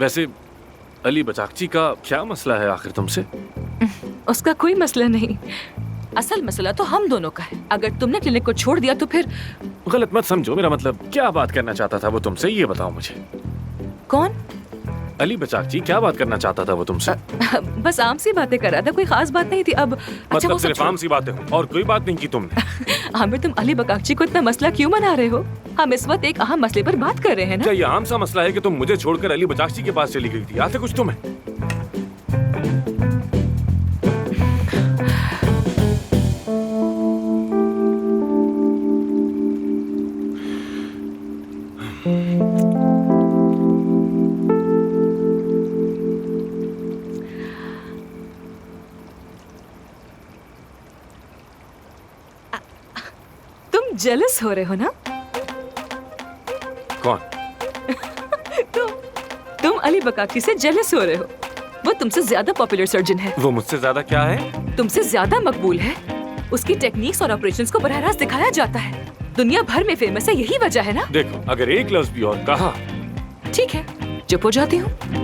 वैसे अली बचाकची का क्या मसला है आखिर तुमसे? उसका कोई मसला नहीं, असल मसला तो हम दोनों का है। अगर तुमने क्लिनिक को छोड़ दिया तो फिर। गलत मत समझो, मेरा मतलब क्या बात करना चाहता था वो तुमसे, ये बताओ मुझे। कौन? अली बचाकची क्या बात करना चाहता था वो तुमसे? बस आम सी बातें कर रहा था, कोई खास बात नहीं थी। अब अच्छा मतलब वो सिर्फ आम सी बातें हो और कोई बात नहीं की तुमने? आमिर, तुम अली बकाकची को इतना मसला क्यों बना रहे हो? हम इस वक्त एक अहम मसले पर बात कर रहे हैं ना। क्या ये आम सा मसला है कि तुम मुझे छोड़कर अली बचाकची के पास चली गई थी? आते कुछ तुम्हें? तुम जेलस हो रहे हो ना? कौन? तुम अली बकाकची से जेलस हो रहे हो। वो तुमसे ज्यादा पॉपुलर सर्जन है, वो मुझसे ज्यादा क्या है? तुमसे ज्यादा मकबूल है। उसकी टेक्निक्स और ऑपरेशंस को बराह रास्त दिखाया जाता है, दुनिया भर में फेमस है। यही वजह है ना? देखो, अगर एक लफ्ज भी और कहा। ठीक है, चुप हो जाती हूँ।